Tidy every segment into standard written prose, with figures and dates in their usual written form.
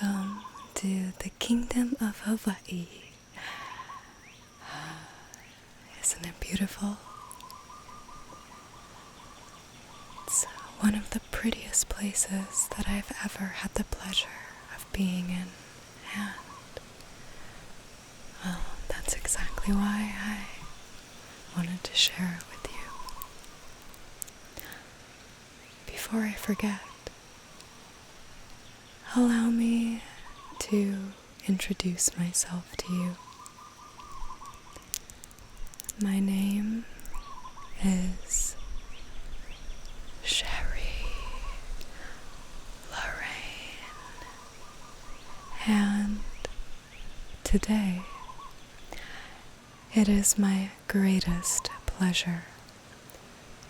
Welcome to the Kingdom of Hawai'i. Isn't it beautiful? It's one of the prettiest places that I've ever had the pleasure of being in, and well, that's exactly why I wanted to share it with you. Before I forget, allow me to introduce myself to you. My name is Sherry Lorraine, and today it is my greatest pleasure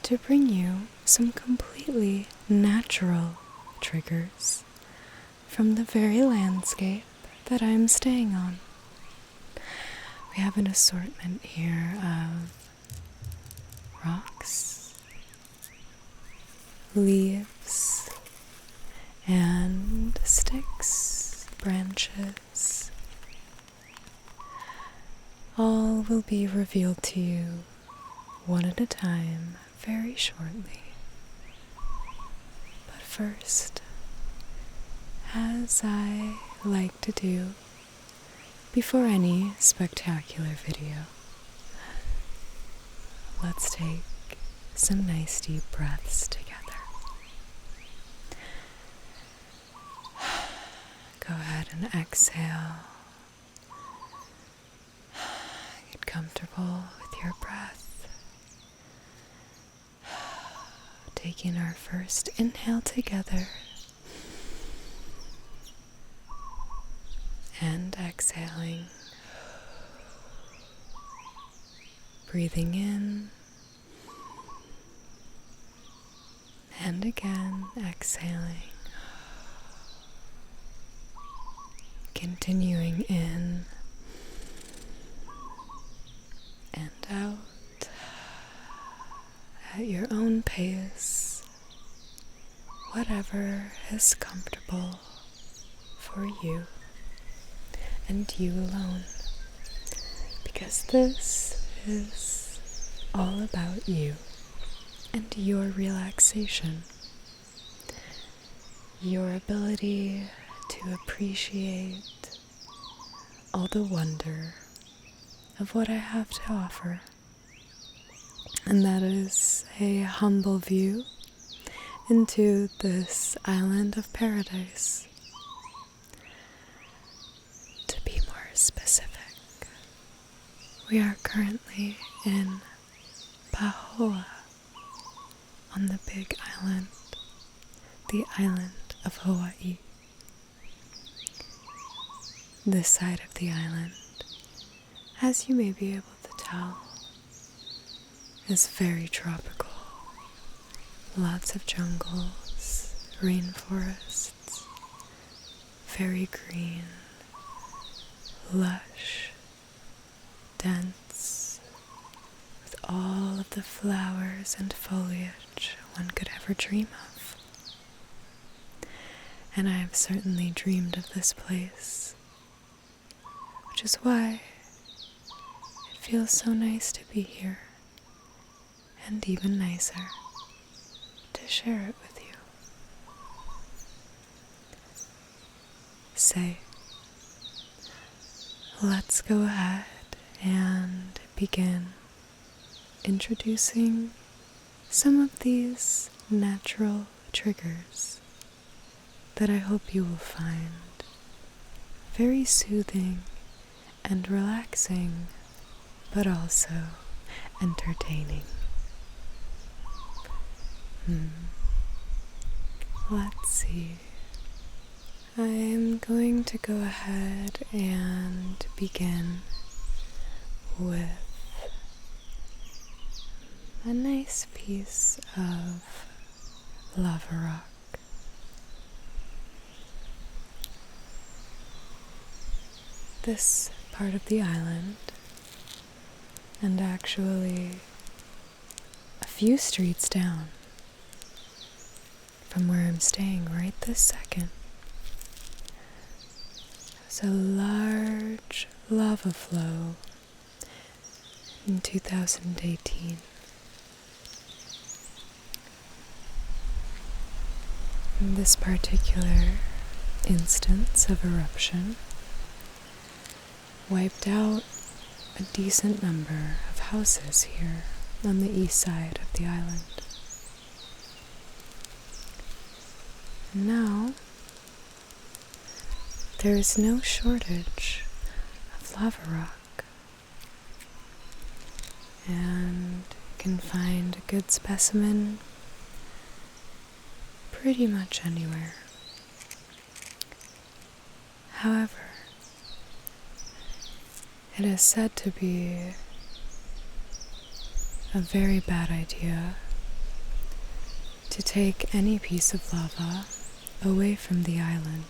to bring you some completely natural triggers from the very landscape that I'm staying on. We have an assortment here of rocks, leaves, and sticks, branches. All will be revealed to you one at a time very shortly. But first, as I like to do before any spectacular video, let's take some nice deep breaths together. Go ahead and exhale. Get comfortable with your breath. Taking our first inhale together. And exhaling, breathing in, and again exhaling, continuing in and out at your own pace, whatever is comfortable for you. And you alone, because this is all about you and your relaxation, your ability to appreciate all the wonder of what I have to offer, and that is a humble view into this island of paradise. Specific. We are currently in Pahoa on the big island, the island of Hawai'i. This side of the island, as you may be able to tell, is very tropical. Lots of jungles, rainforests, very green, lush, dense, with all of the flowers and foliage one could ever dream of. And I have certainly dreamed of this place, which is why it feels so nice to be here, and even nicer to share it with you. Say, let's go ahead and begin introducing some of these natural triggers that I hope you will find very soothing and relaxing, but also entertaining. Let's see. I'm going to go ahead and begin with a nice piece of lava rock. This part of the island, and actually a few streets down from where I'm staying right this second, was a large lava flow in 2018. In this particular instance of eruption wiped out a decent number of houses here on the east side of the island. And now there is no shortage of lava rock, and you can find a good specimen pretty much anywhere. However, it is said to be a very bad idea to take any piece of lava away from the island.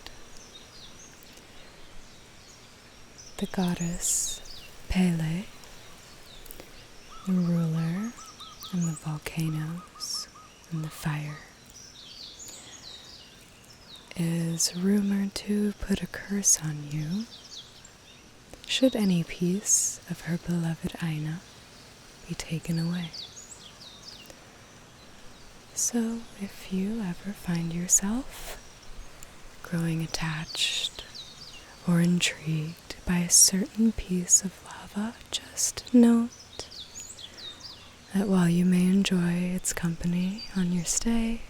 The goddess Pele, the ruler of the volcanoes and the fire, is rumored to put a curse on you should any piece of her beloved Aina be taken away. So if you ever find yourself growing attached or intrigued by a certain piece of lava, just note that while you may enjoy its company on your stay,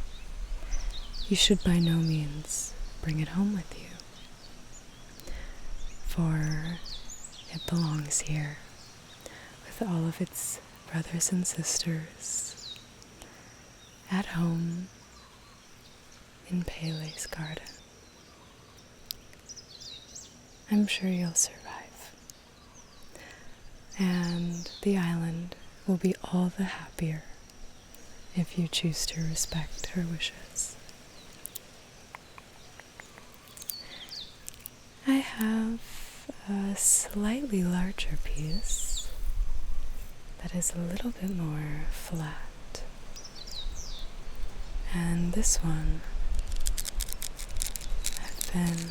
you should by no means bring it home with you, for it belongs here with all of its brothers and sisters at home in Pele's garden. I'm sure you'll survive, and the island will be all the happier if you choose to respect her wishes. I have a slightly larger piece that is a little bit more flat, and this one I've been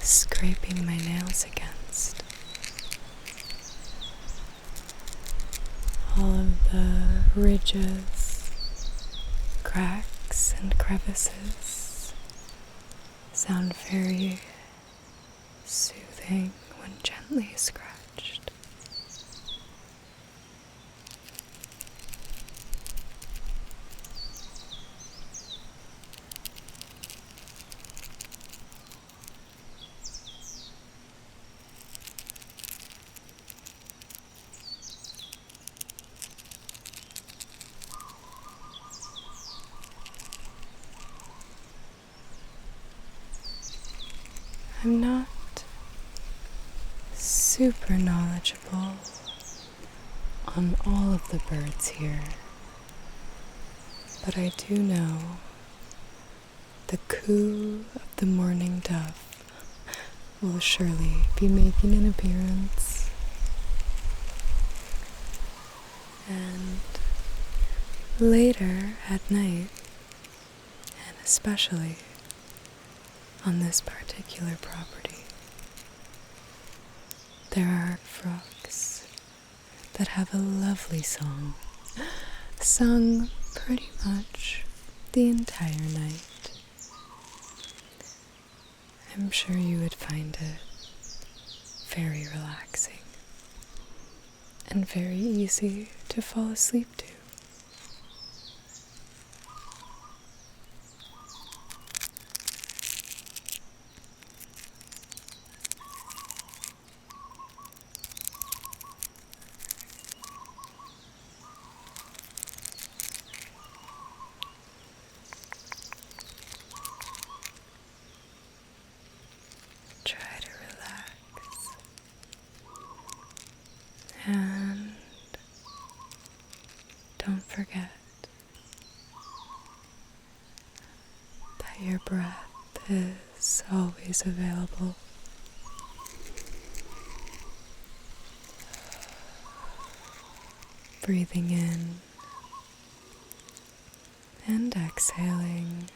scraping my nails against. All of the ridges, cracks, and crevices sound very soothing when gently scratched. I'm not super knowledgeable on all of the birds here, but I do know the coo of the mourning dove will surely be making an appearance, and later at night, and especially on this particular property, there are frogs that have a lovely song, sung pretty much the entire night. I'm sure you would find it very relaxing and very easy to fall asleep to. Try to relax and don't forget that your breath is always available. Breathing in and exhaling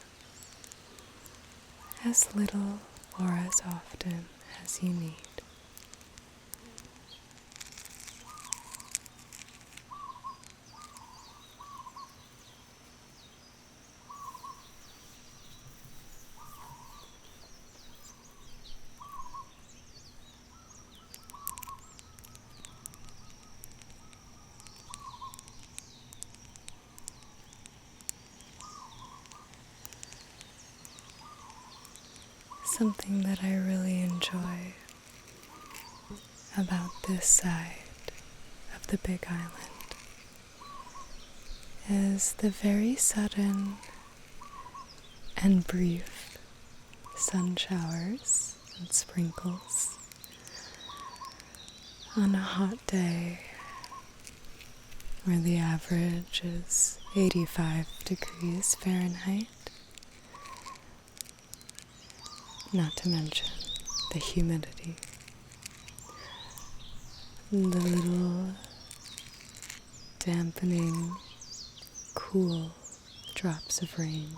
as little or as often as you need. Something that I really enjoy about this side of the Big Island is the very sudden and brief sun showers and sprinkles on a hot day where the average is 85 degrees Fahrenheit. Not to mention the humidity. The little dampening, cool drops of rain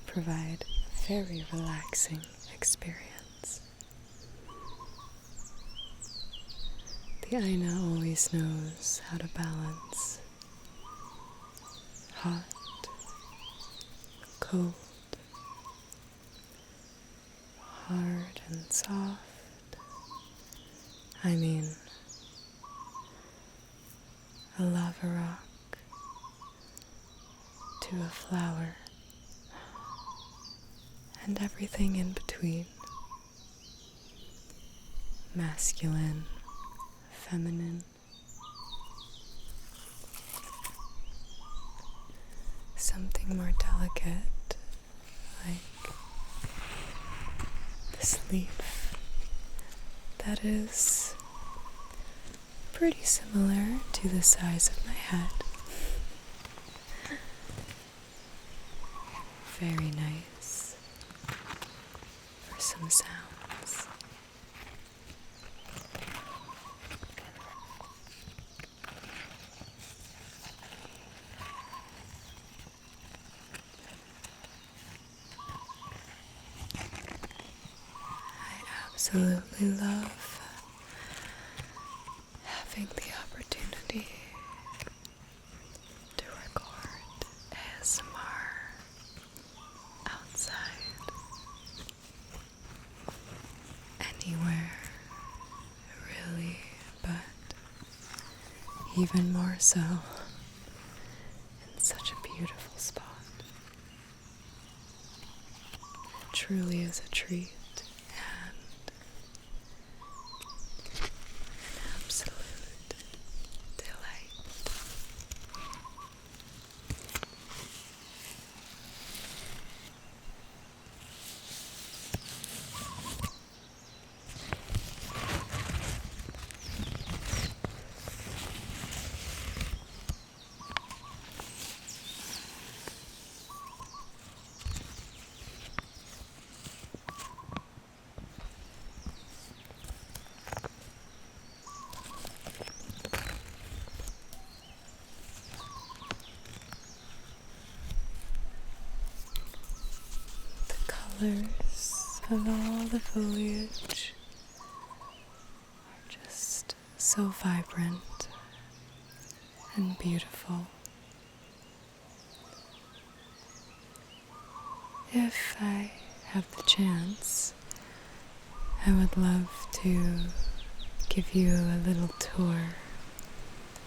provide a very relaxing experience. The Aina always knows how to balance hot, cold, hard and soft. I mean, a lava rock to a flower, and everything in between. Masculine, feminine, something more delicate, like this leaf that is pretty similar to the size of my head. Very nice for some sounds. I absolutely love having the opportunity to record ASMR outside, anywhere, really, but even more so in such a beautiful spot. It truly is a treat. Absolute delight. Colors of all the foliage are just so vibrant and beautiful. If I have the chance, I would love to give you a little tour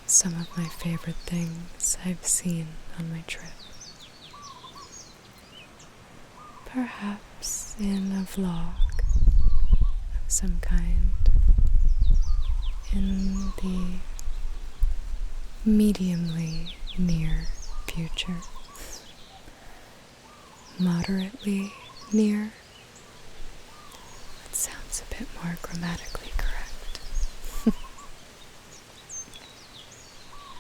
of some of my favorite things I've seen on my trip. Perhaps in a vlog of some kind in the mediumly near future. Moderately near. That sounds a bit more grammatically correct.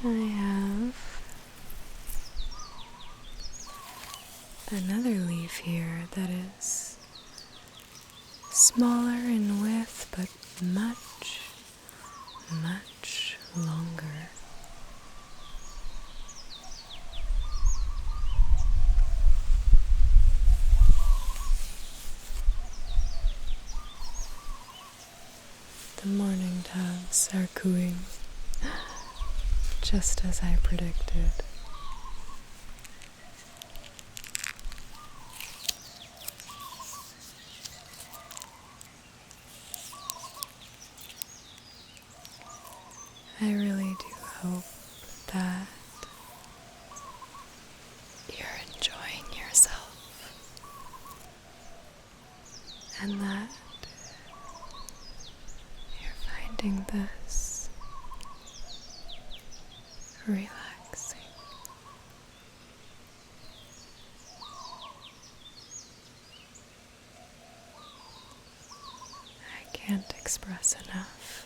I have another leaf here that is smaller in width but much, much longer. birds are cooing, just as I predicted. I really do hope that you're enjoying yourself and that you're finding this relaxing. I can't express enough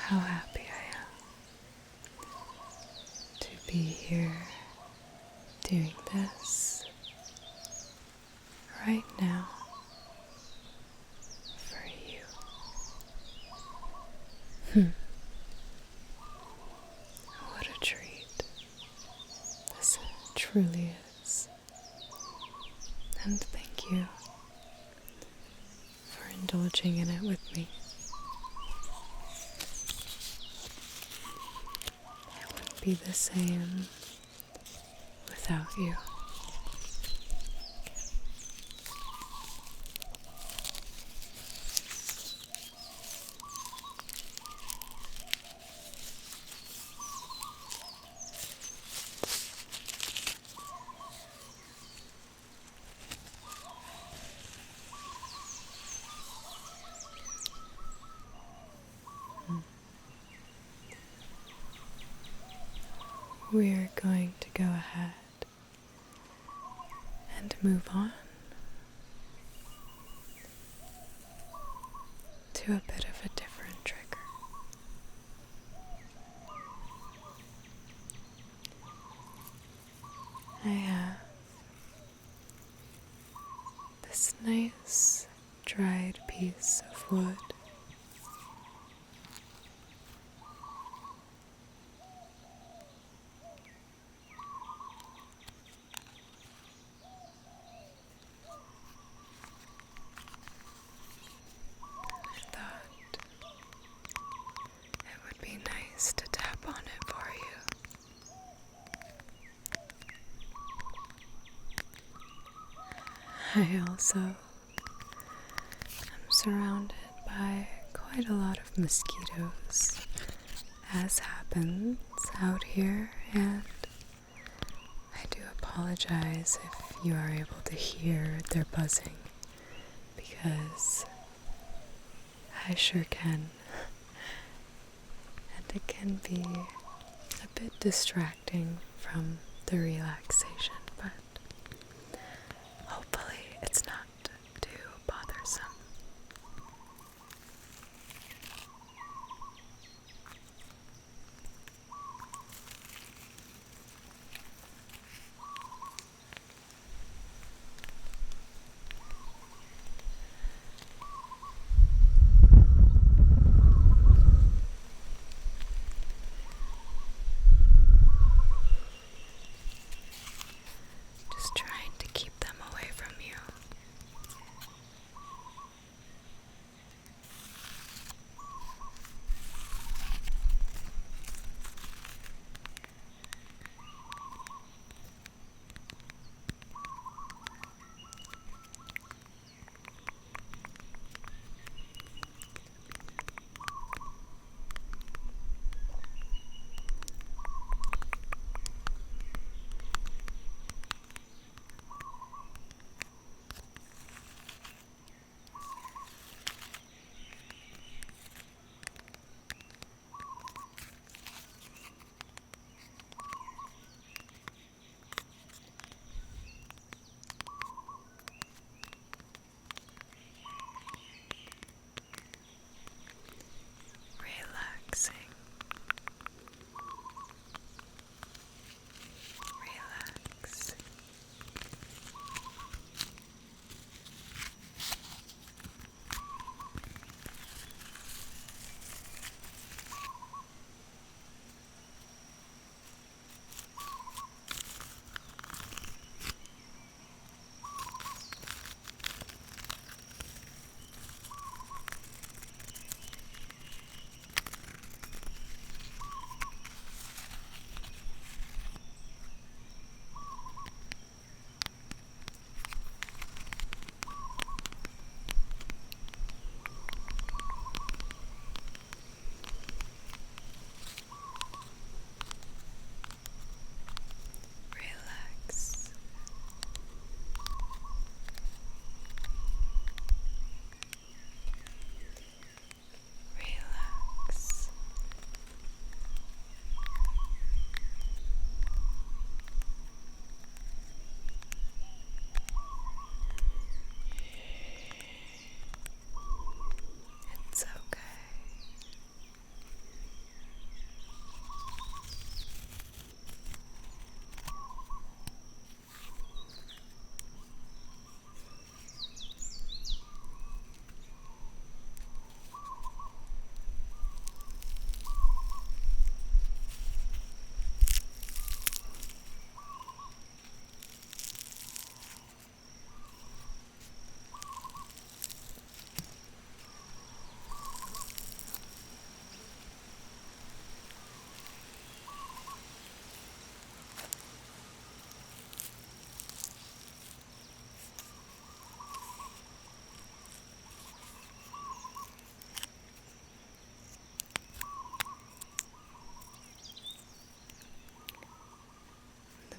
how happy I am to be here doing this right now for you. What a treat this truly is. And thank you for indulging in it with me. It wouldn't be the same without you. We're going to go ahead and move on to a bit of a different trigger. I have this nice dried piece of wood. Be nice to tap on it for you. I also am surrounded by quite a lot of mosquitoes, as happens out here, and I do apologize if you are able to hear their buzzing, because I sure can. It can be a bit distracting from the relaxation, but hopefully it's not too bothersome.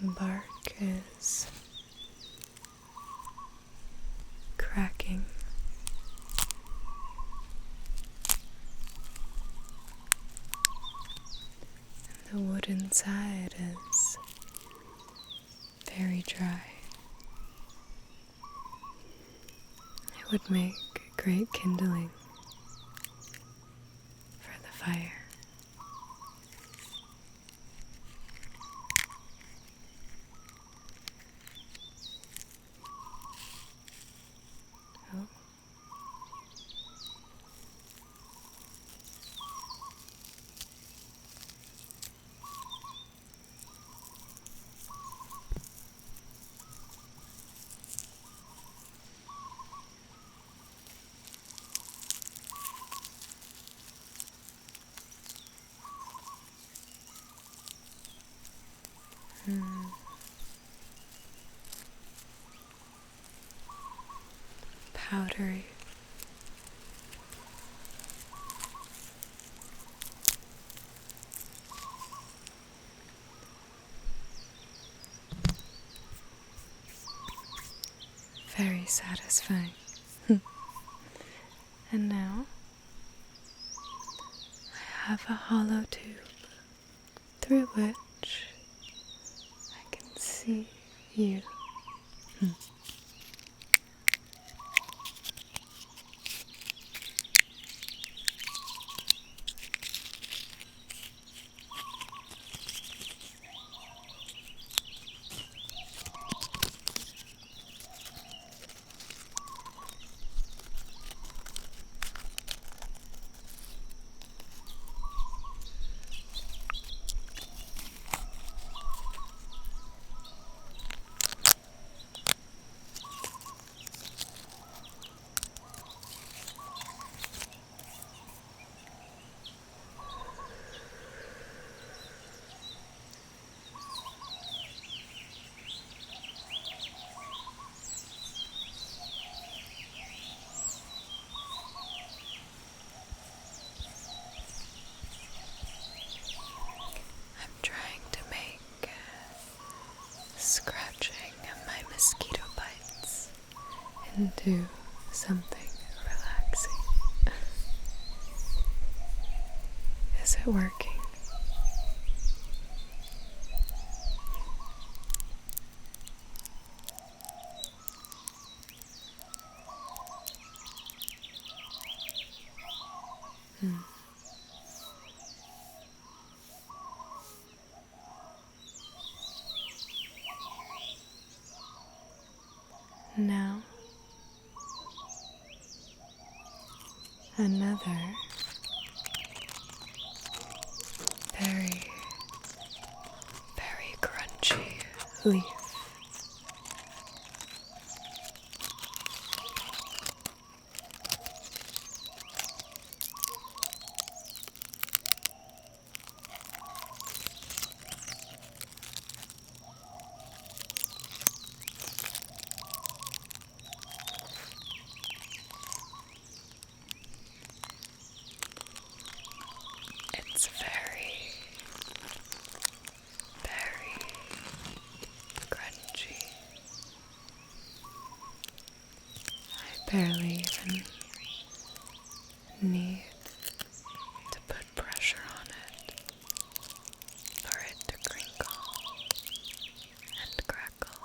bark is cracking. And the wood inside is very dry. It would make great kindling for the fire. Oh. Powdery. Very satisfying. And now I have a hollow tube through which I can see you. Scratching my mosquito bites into something relaxing. Is it working? Now, another very, very crunchy leaf. It's very, very crunchy. I barely even need to put pressure on it for it to crinkle and crackle.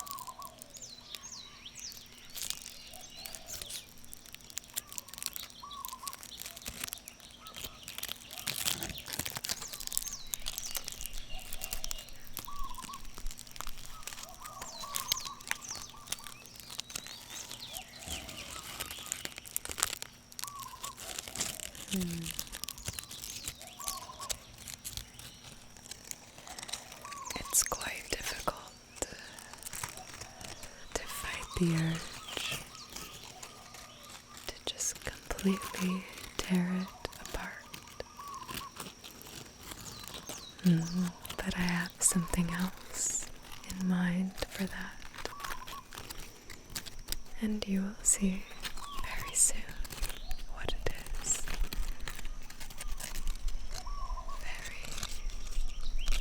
It's quite difficult to fight the urge to just completely tear it apart. But I have something else in mind for that. And you will see very soon what it is. Very,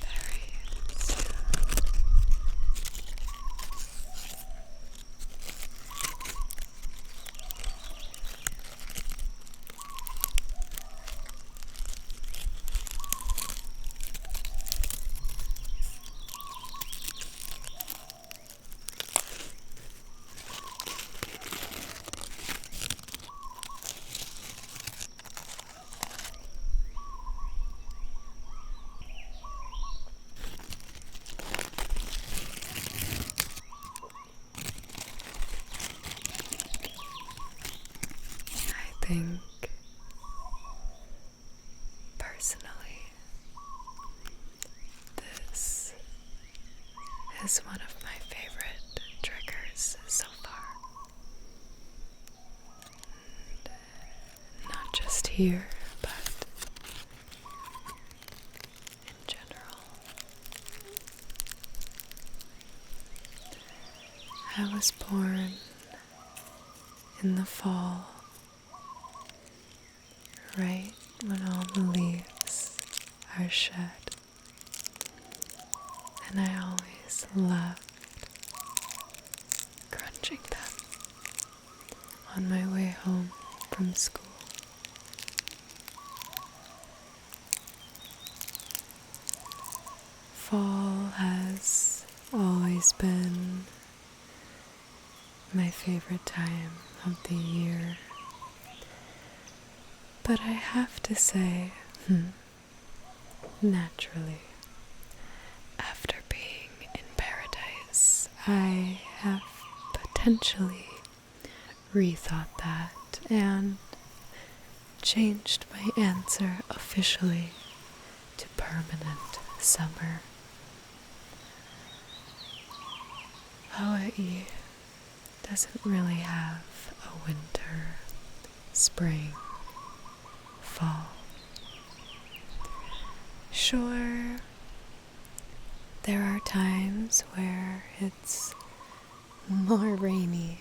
very soon. is one of my favorite triggers so far. And not just here, but in general. I was born in the fall, right when all the leaves are shed. And I always loved crunching them on my way home from school. Fall has always been my favorite time of the year. But I have to say, naturally, after being in paradise, I have potentially rethought that and changed my answer officially to permanent summer. Hawai'i doesn't really have a winter, spring, fall. Sure, there are times where it's more rainy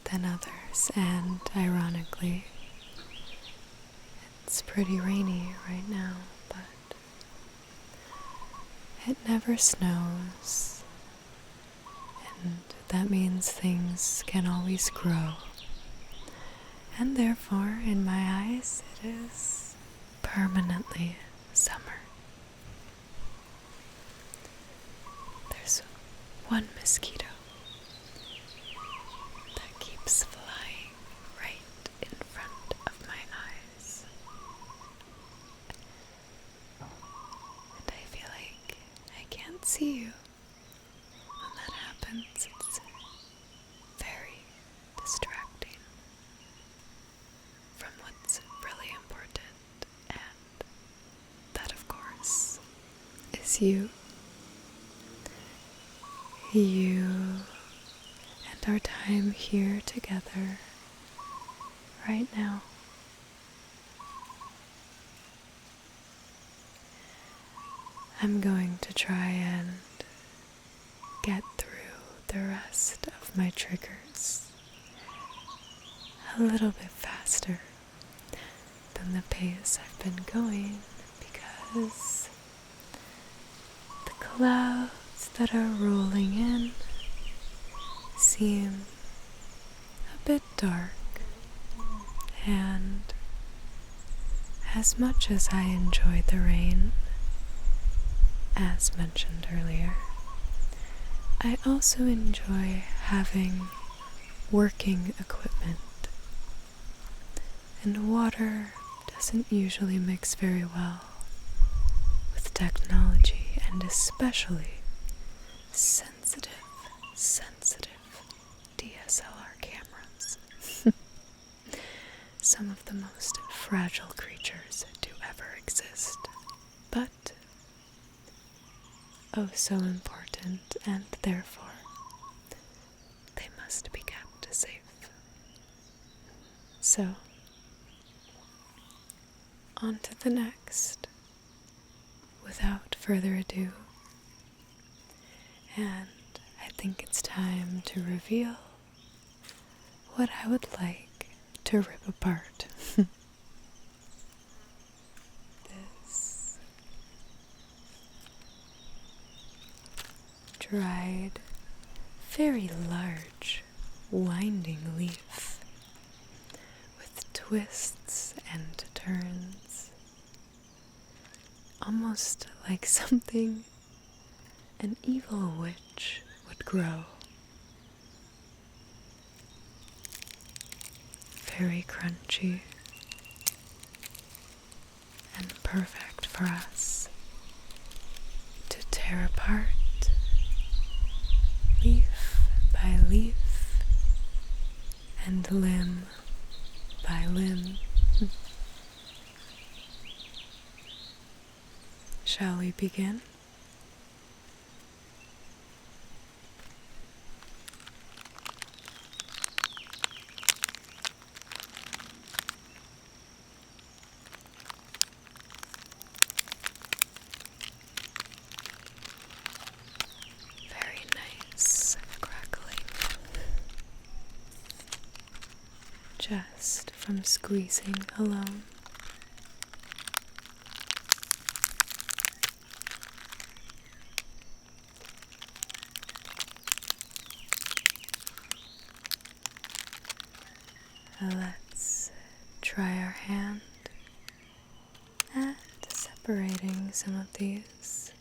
than others, and ironically, it's pretty rainy right now, but it never snows, and that means things can always grow, and therefore, in my eyes, it is permanently summer. There's one mosquito that keeps flying right in front of my eyes, and I feel like I can't see you. When that happens, it's very distracting from what's really important, and that, of course, is you. You and our time here together right now. I'm going to try and get through the rest of my triggers a little bit faster than the pace I've been going, because the clouds that are rolling in seem a bit dark, and as much as I enjoy the rain, as mentioned earlier, I also enjoy having working equipment, and water doesn't usually mix very well with technology, and especially sensitive DSLR cameras. Some of the most fragile creatures do ever exist, but oh so important, and therefore they must be kept safe. So, on to the next, without further ado. And I think it's time to reveal what I would like to rip apart. This dried, very large, winding leaf with twists and turns, almost like something an evil witch would grow. Very crunchy and perfect for us to tear apart leaf by leaf and limb by limb. Shall we begin? from squeezing alone. Let's try our hand at separating some of these.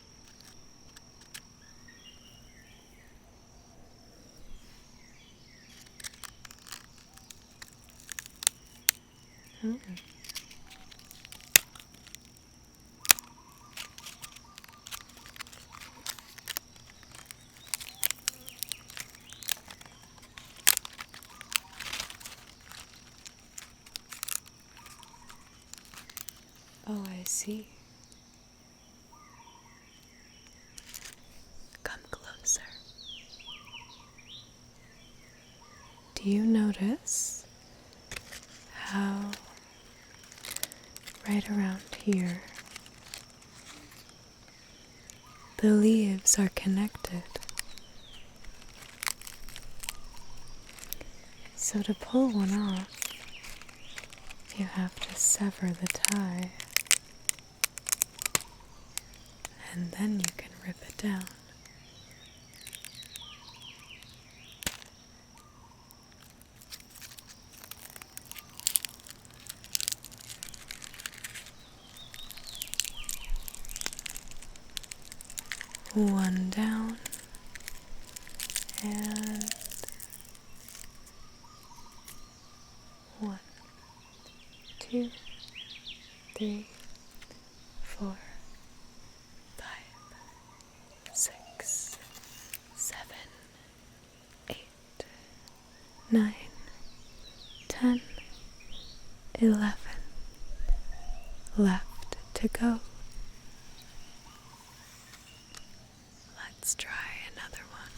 Oh, I see. Come closer. Do you notice how right around here the leaves are connected? So to pull one off, you have to sever the tie, and then you can rip it down. One down, and one, two, three, 4, 5, 6, 7, 8, 9, 10, 11. Left to go. Let's try another one.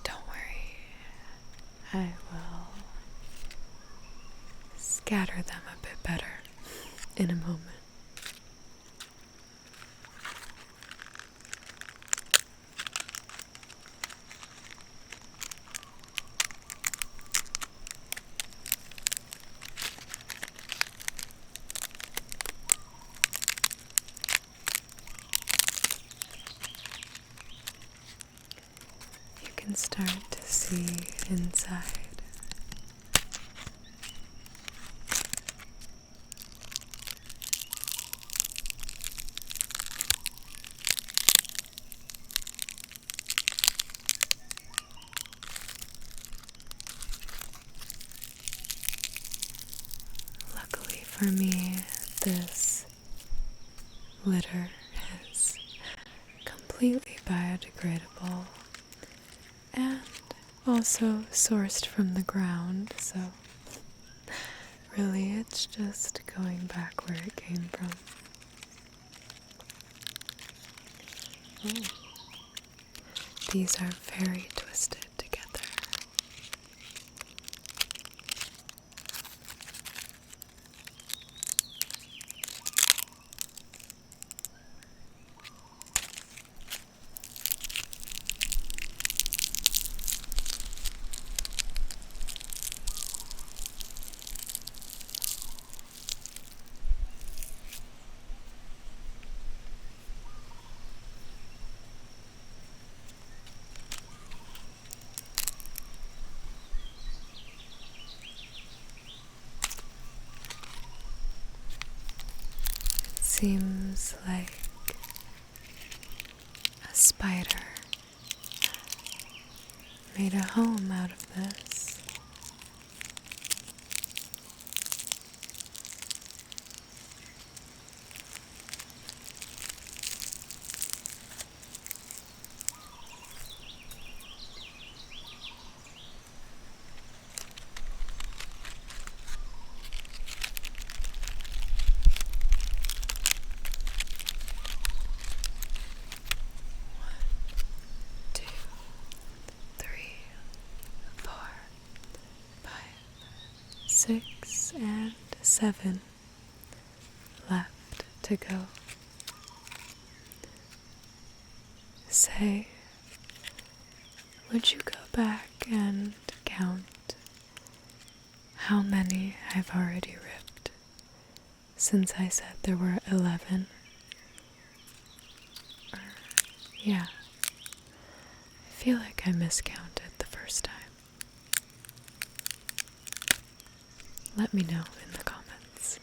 Don't worry, I will scatter them a bit better in a moment. You can start to see inside. Luckily for me, this litter is completely biodegradable and also sourced from the ground, so really it's just going back where it came from. These are very twisted together. Seems like a spider made a home out of this. 6 and 7 left to go. Say, would you go back and count how many I've already ripped since I said there were 11? Yeah, I feel like I miscounted the first time. Let me know in the comments.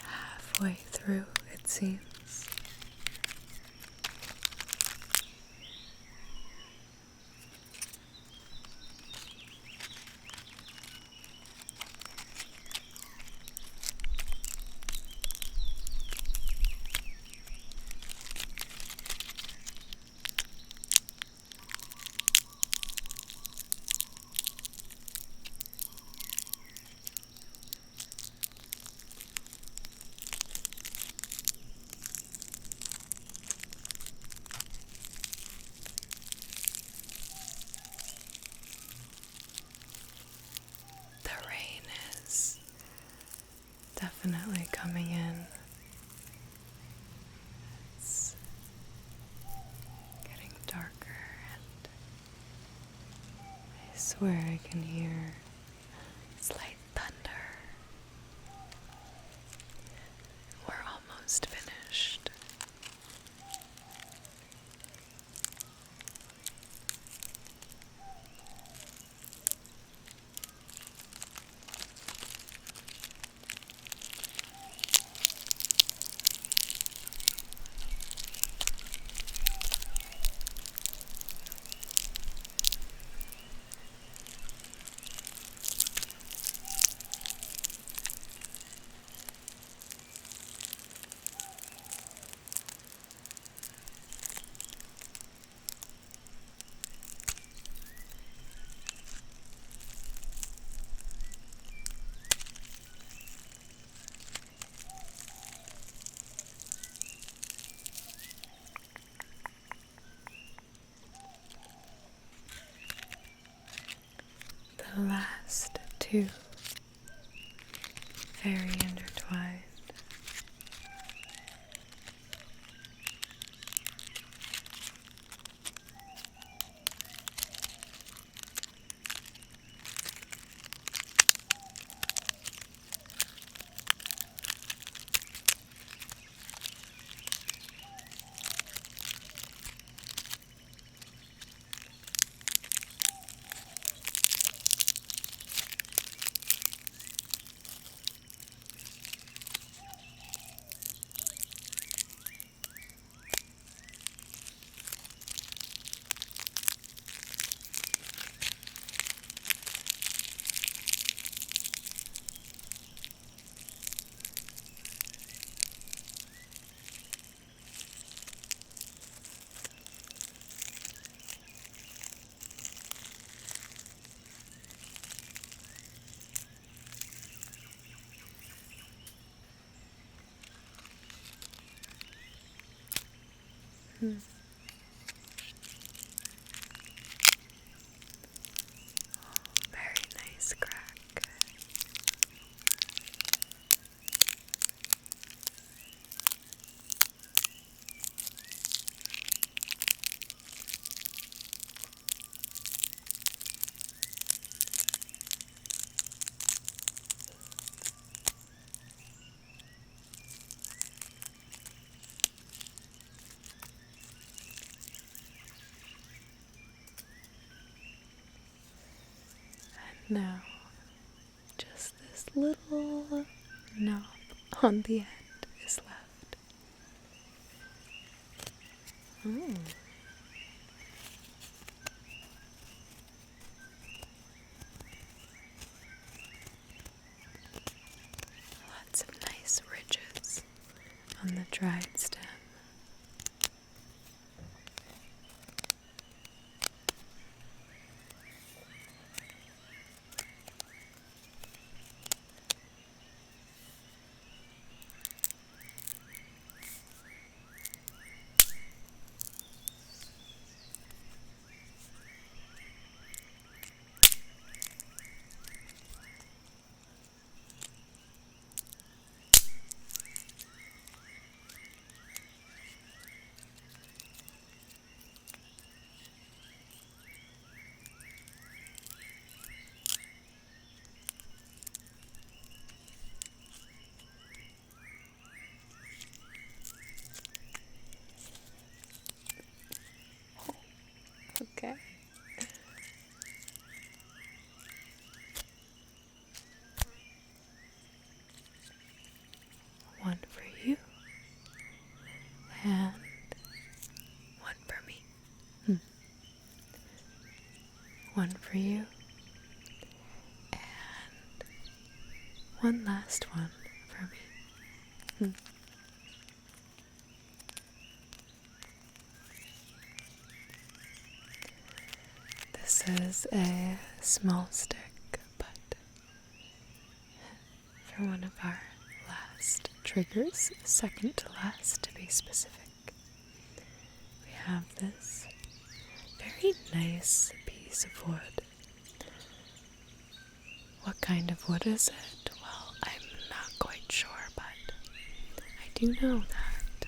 Halfway through, it seems. Definitely coming in. It's getting darker, and I swear I can hear slight thunder. We're almost finished. The last two, very intertwined. Very nice crack. Now, just this little knob on the end is left. Oh. Lots of nice ridges on the dried stem. Okay. One for you, and one for me. One for you, and one last one for me. This is a small stick, but for one of our last triggers, second to last to be specific, we have this very nice piece of wood. What kind of wood is it? Well, I'm not quite sure, but I do know that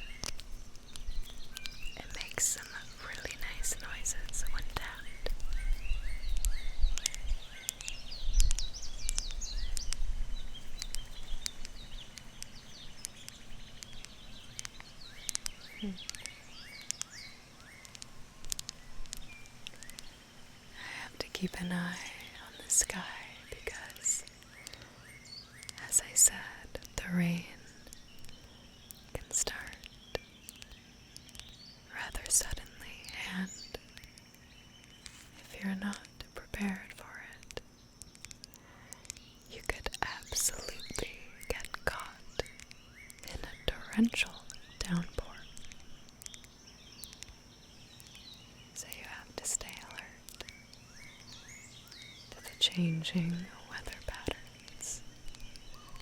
it makes some really nice noises when tapped. I have to keep an eye on the sky because, as I said, the rain can start rather suddenly, and if you're not prepared for it, you could absolutely get caught in a torrential downpour. So you have to stay alert to the changing weather patterns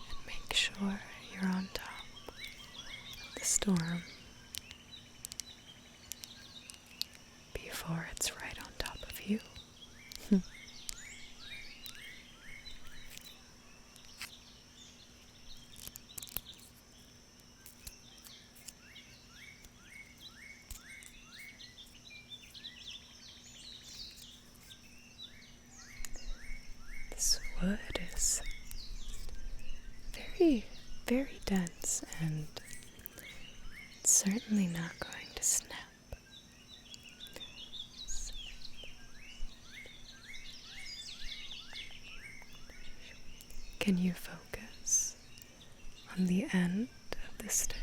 and make sure you're on top of the storm before it's right on top of you. This wood is very, very dense, and it's certainly not going to snap. Can you focus on the end of the stick?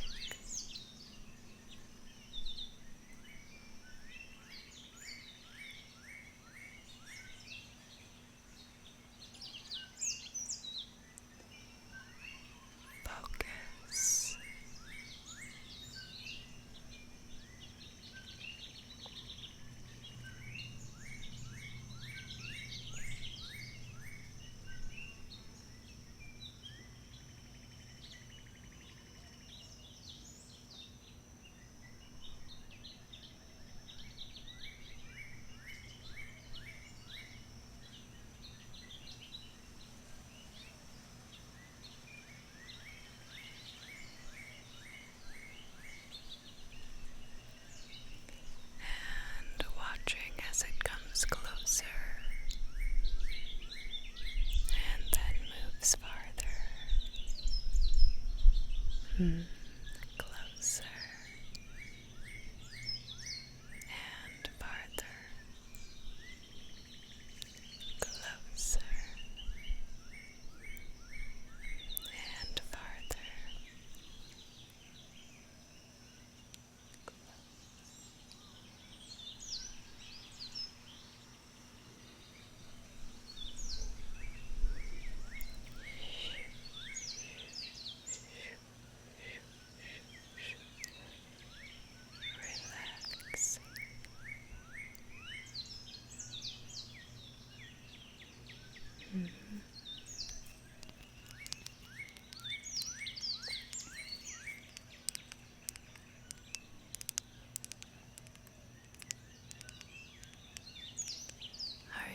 Focus. And watching as it comes closer and then moves farther. Closer and farther. Closer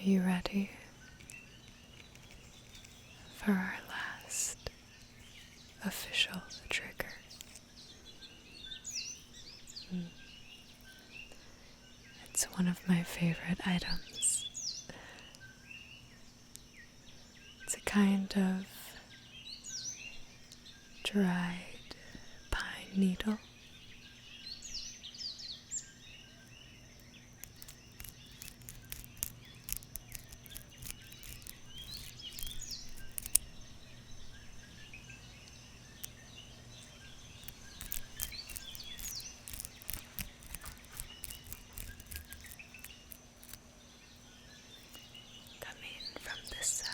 you ready for our last official trigger? It's one of my favorite items. It's a kind of dried pine needle. Coming from this side.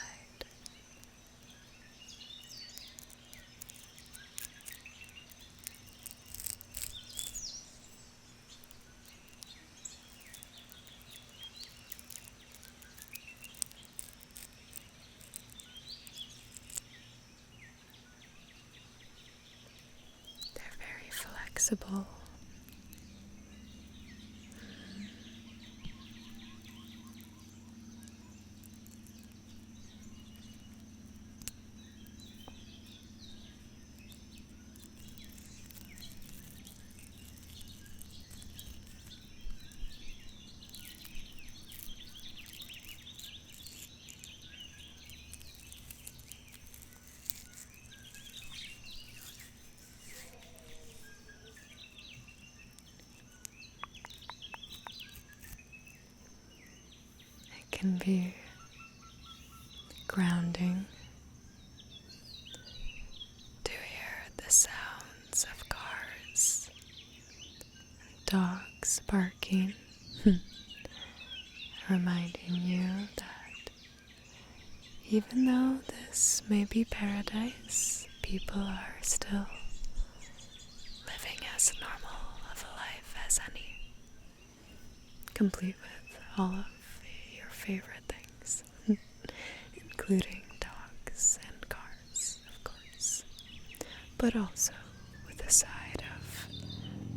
They're very flexible. It can be grounding to hear the sounds of cars and dogs barking, reminding you that even though this may be paradise, people are still living as normal of a life as any, complete with all of your favorite things, including dogs and cars, of course, but also with the side of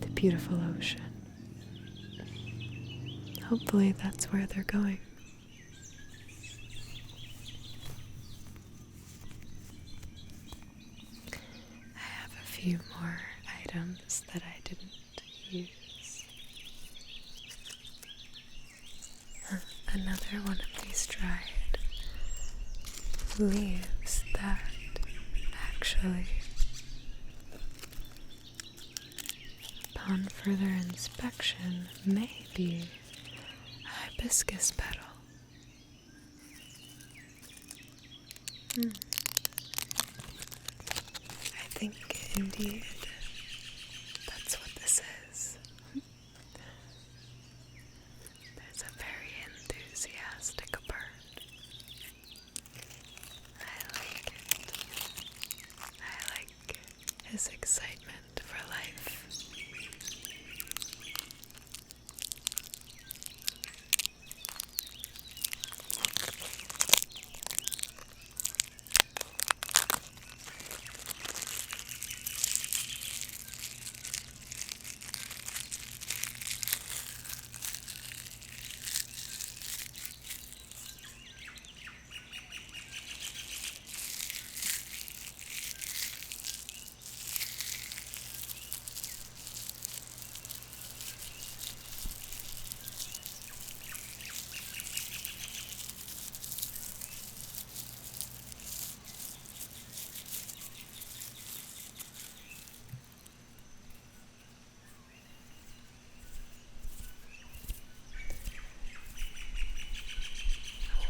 the beautiful ocean. Hopefully that's where they're going. I have a few more items that I didn't use. Another one of these dried leaves that actually, upon further inspection, may be a hibiscus petal. I think indeed that's what this is. There's a very enthusiastic bird. I like it. I like his excitement for life.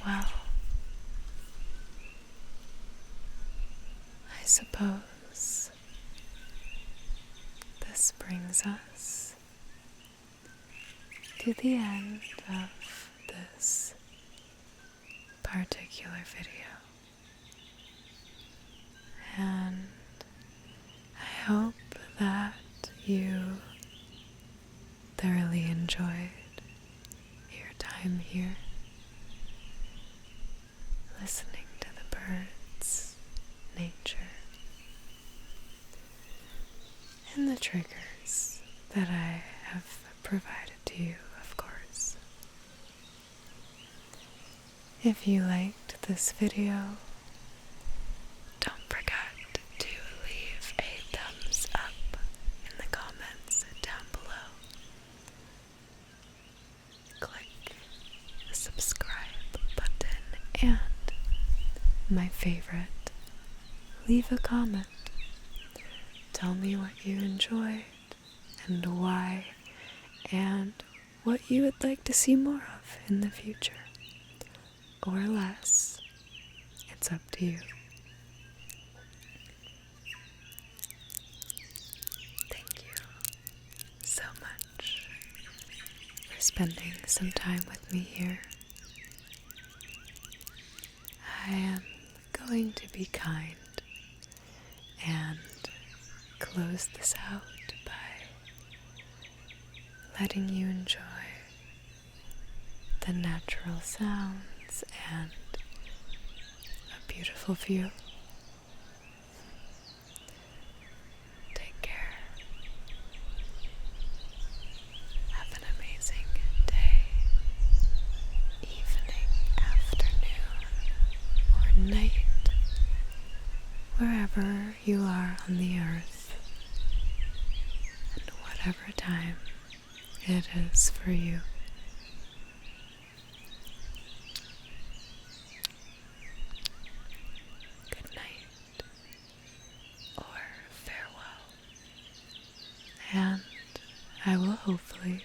Well, I suppose this brings us to the end of this particular video. And I hope that you thoroughly enjoyed your time here, listening to the birds, nature, and the triggers that I have provided to you, of course. If you liked this video, don't forget to leave a thumbs up in the comments down below. Click the subscribe button and, my favorite, leave a comment. Tell me what you enjoyed and why, and what you would like to see more of in the future. Or less. It's up to you. Thank you so much for spending some time with me here. I am going to be kind and close this out by letting you enjoy the natural sounds and a beautiful view. Take care. Have an amazing day, evening, afternoon, or night, wherever you are on the earth, and whatever time it is for you. And I will hopefully